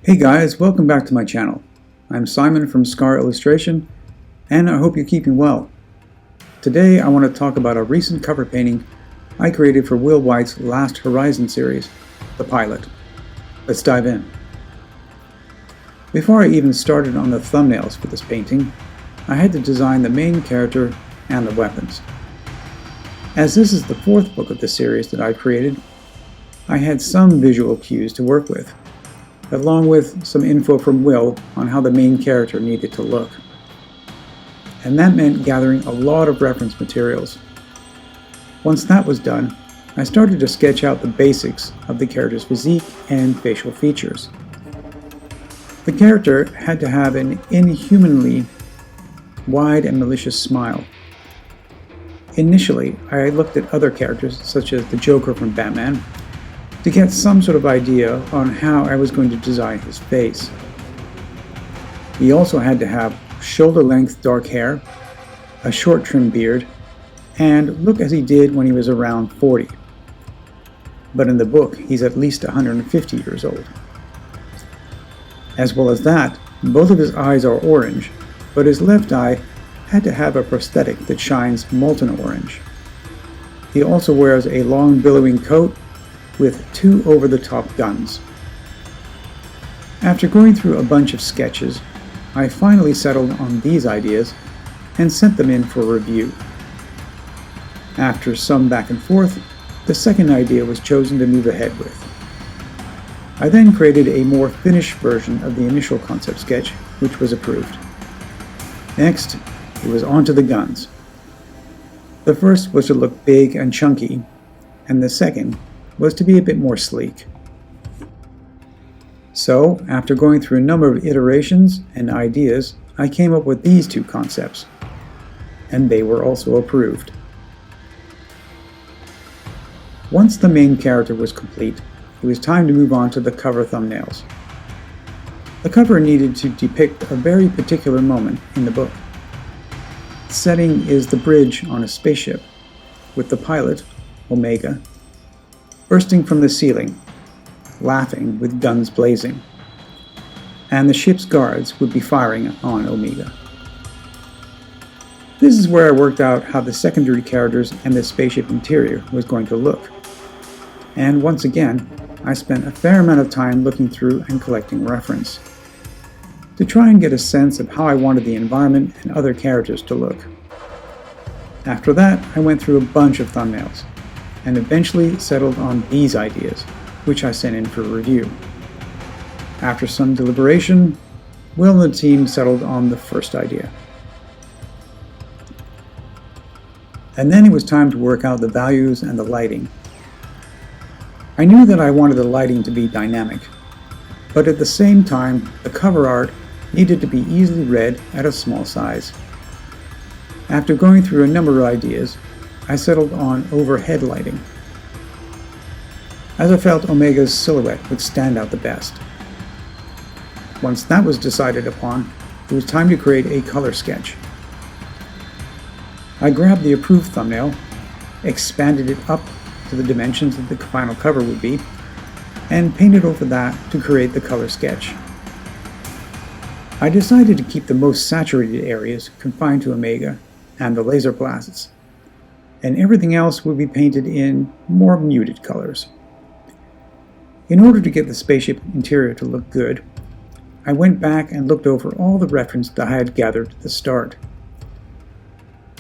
Hey guys, welcome back to my channel. I'm Simon from Scarr Illustration, and I hope you're keeping well. Today I want to talk about a recent cover painting I created for Will Wight's Last Horizon series, The Pilot. Let's dive in. Before I even started on the thumbnails for this painting, I had to design the main character and the weapons. As this is the fourth book of the series that I created, I had some visual cues to work with, along with some info from Will on how the main character needed to look. And that meant gathering a lot of reference materials. Once that was done, I started to sketch out the basics of the character's physique and facial features. The character had to have an inhumanly wide and malicious smile. Initially, I looked at other characters, such as the Joker from Batman, to get some sort of idea on how I was going to design his face. He also had to have shoulder-length dark hair, a short trim beard, and look as he did when he was around 40. But in the book, he's at least 150 years old. As well as that, both of his eyes are orange, but his left eye had to have a prosthetic that shines molten orange. He also wears a long billowing coat with two over-the-top guns. After going through a bunch of sketches, I finally settled on these ideas and sent them in for review. After some back and forth, the second idea was chosen to move ahead with. I then created a more finished version of the initial concept sketch, which was approved. Next, it was on to the guns. The first was to look big and chunky, and the second was to be a bit more sleek. So, after going through a number of iterations and ideas, I came up with these two concepts, and they were also approved. Once the main character was complete, it was time to move on to the cover thumbnails. The cover needed to depict a very particular moment in the book. The setting is the bridge on a spaceship, with the pilot, Omega, bursting from the ceiling, laughing with guns blazing, and the ship's guards would be firing on Omega. This is where I worked out how the secondary characters and the spaceship interior was going to look. And once again, I spent a fair amount of time looking through and collecting reference, to try and get a sense of how I wanted the environment and other characters to look. After that, I went through a bunch of thumbnails, and eventually settled on these ideas, which I sent in for review. After some deliberation, Will and the team settled on the first idea. And then it was time to work out the values and the lighting. I knew that I wanted the lighting to be dynamic, but at the same time, the cover art needed to be easily read at a small size. After going through a number of ideas, I settled on overhead lighting, as I felt Omega's silhouette would stand out the best. Once that was decided upon, it was time to create a color sketch. I grabbed the approved thumbnail, expanded it up to the dimensions that the final cover would be, and painted over that to create the color sketch. I decided to keep the most saturated areas confined to Omega and the laser blasts, and everything else would be painted in more muted colors. In order to get the spaceship interior to look good, I went back and looked over all the reference that I had gathered at the start.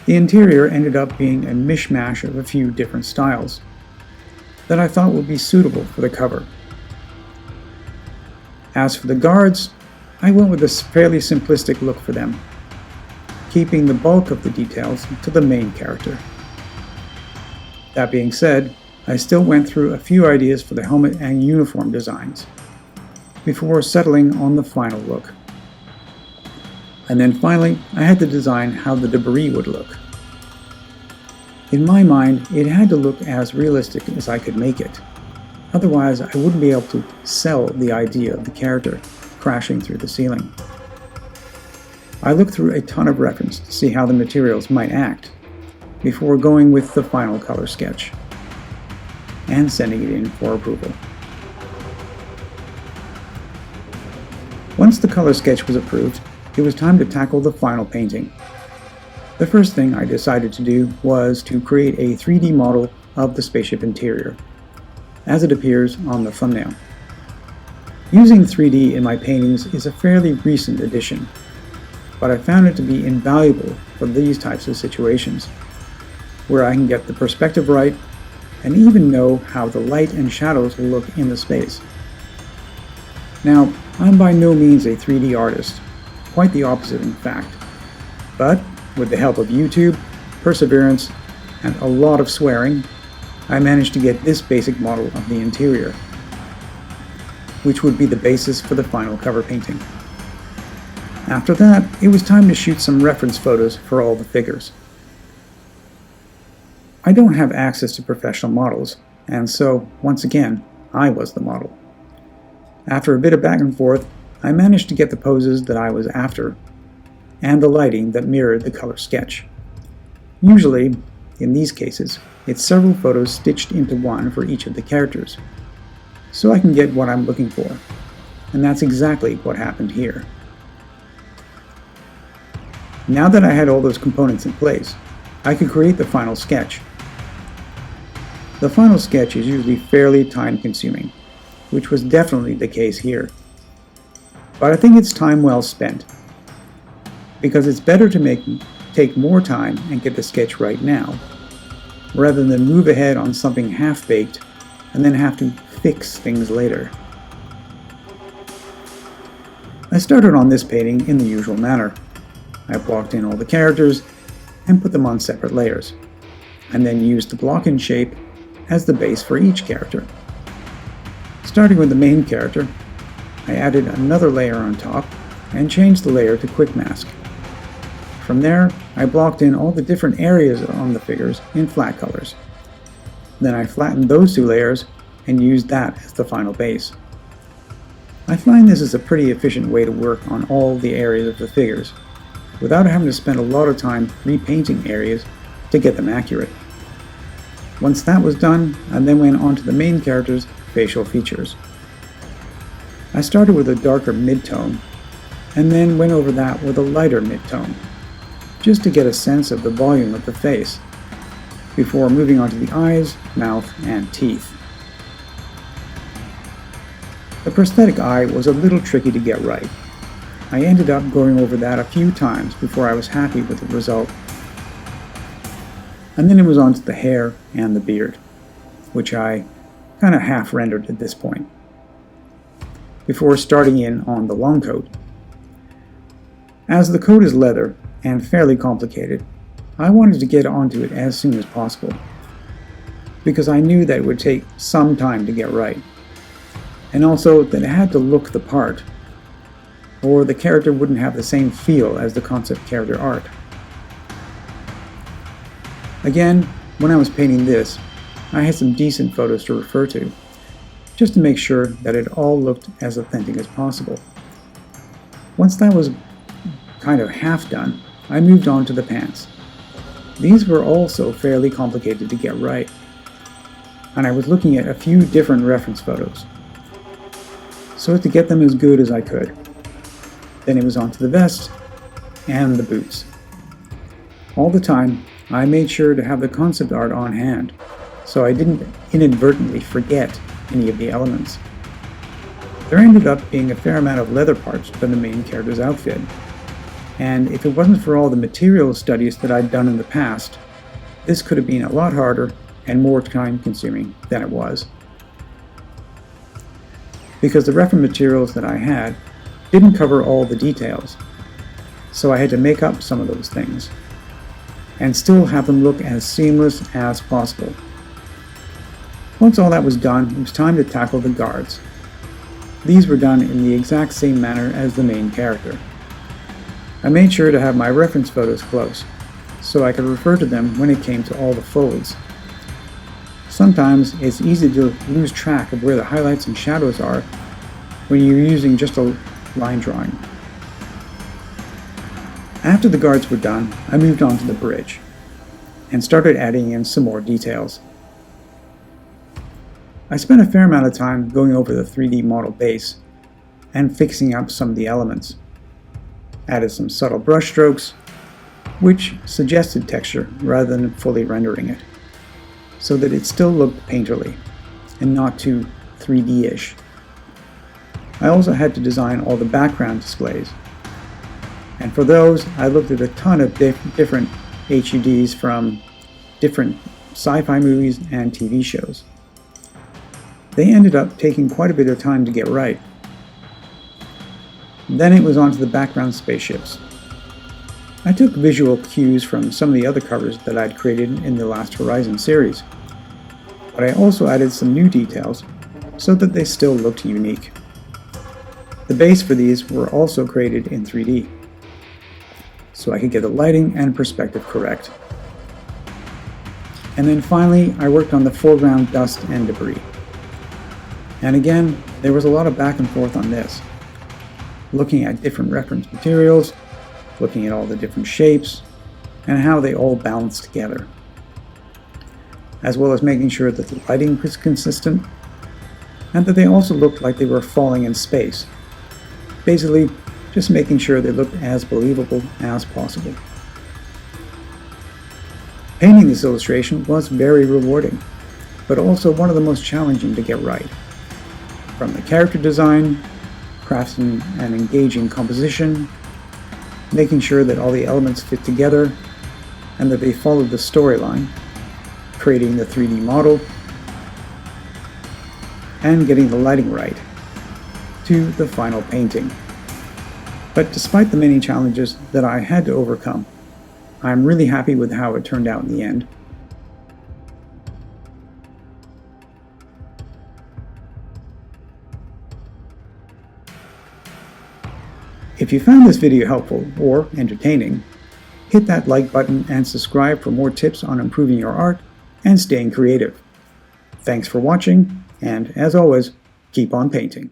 The interior ended up being a mishmash of a few different styles that I thought would be suitable for the cover. As for the guards, I went with a fairly simplistic look for them, keeping the bulk of the details to the main character. That being said, I still went through a few ideas for the helmet and uniform designs, before settling on the final look. And then finally, I had to design how the debris would look. In my mind, it had to look as realistic as I could make it. Otherwise, I wouldn't be able to sell the idea of the character crashing through the ceiling. I looked through a ton of reference to see how the materials might act, before going with the final color sketch and sending it in for approval. Once the color sketch was approved, it was time to tackle the final painting. The first thing I decided to do was to create a 3D model of the spaceship interior, as it appears on the thumbnail. Using 3D in my paintings is a fairly recent addition, but I found it to be invaluable for these types of situations, where I can get the perspective right and even know how the light and shadows will look in the space. Now, I'm by no means a 3D artist, quite the opposite in fact, but with the help of YouTube, perseverance, and a lot of swearing, I managed to get this basic model of the interior, which would be the basis for the final cover painting. After that, it was time to shoot some reference photos for all the figures. I don't have access to professional models, and so, once again, I was the model. After a bit of back and forth, I managed to get the poses that I was after, and the lighting that mirrored the color sketch. Usually, in these cases, it's several photos stitched into one for each of the characters, so I can get what I'm looking for, and that's exactly what happened here. Now that I had all those components in place, I could create the final sketch. The final sketch is usually fairly time-consuming, which was definitely the case here. But I think it's time well spent, because it's better to take more time and get the sketch right now, rather than move ahead on something half-baked and then have to fix things later. I started on this painting in the usual manner. I blocked in all the characters and put them on separate layers, and then used the block-in shape as the base for each character. Starting with the main character, I added another layer on top and changed the layer to quick mask. From there, I blocked in all the different areas on the figures in flat colors. Then I flattened those two layers and used that as the final base. I find this is a pretty efficient way to work on all the areas of the figures, without having to spend a lot of time repainting areas to get them accurate. Once that was done, I then went on to the main character's facial features. I started with a darker mid-tone, and then went over that with a lighter mid-tone, just to get a sense of the volume of the face, before moving on to the eyes, mouth, and teeth. The prosthetic eye was a little tricky to get right. I ended up going over that a few times before I was happy with the result. And then it was on to the hair and the beard, which I kind of half-rendered at this point, before starting in on the long coat. As the coat is leather and fairly complicated, I wanted to get onto it as soon as possible, because I knew that it would take some time to get right, and also that it had to look the part, or the character wouldn't have the same feel as the concept character art. Again, when I was painting this, I had some decent photos to refer to, just to make sure that it all looked as authentic as possible. Once that was kind of half done, I moved on to the pants. These were also fairly complicated to get right, and I was looking at a few different reference photos, so as to get them as good as I could. Then it was on to the vest and the boots. All the time, I made sure to have the concept art on hand, so I didn't inadvertently forget any of the elements. There ended up being a fair amount of leather parts for the main character's outfit, and if it wasn't for all the material studies that I'd done in the past, this could have been a lot harder and more time-consuming than it was. Because the reference materials that I had didn't cover all the details, so I had to make up some of those things, and still have them look as seamless as possible. Once all that was done, it was time to tackle the guards. These were done in the exact same manner as the main character. I made sure to have my reference photos close, so I could refer to them when it came to all the folds. Sometimes it's easy to lose track of where the highlights and shadows are when you're using just a line drawing. After the guards were done, I moved on to the bridge, and started adding in some more details. I spent a fair amount of time going over the 3D model base, and fixing up some of the elements. Added some subtle brush strokes, which suggested texture rather than fully rendering it, so that it still looked painterly and not too 3D-ish. I also had to design all the background displays, and for those I looked at a ton of different HUDs from different sci-fi movies and TV shows. They ended up taking quite a bit of time to get right. Then it was on to the background spaceships. I took visual cues from some of the other covers that I'd created in the Last Horizon series, but I also added some new details so that they still looked unique. The base for these were also created in 3D, so I could get the lighting and perspective correct. And then finally, I worked on the foreground dust and debris. And again, there was a lot of back and forth on this, looking at different reference materials, looking at all the different shapes, and how they all balance together, as well as making sure that the lighting was consistent, and that they also looked like they were falling in space. Basically, just making sure they looked as believable as possible. Painting this illustration was very rewarding, but also one of the most challenging to get right. From the character design, crafting an engaging composition, making sure that all the elements fit together and that they follow the storyline, creating the 3D model, and getting the lighting right, to the final painting. But despite the many challenges that I had to overcome, I'm really happy with how it turned out in the end. If you found this video helpful or entertaining, hit that like button and subscribe for more tips on improving your art and staying creative. Thanks for watching, and as always, keep on painting.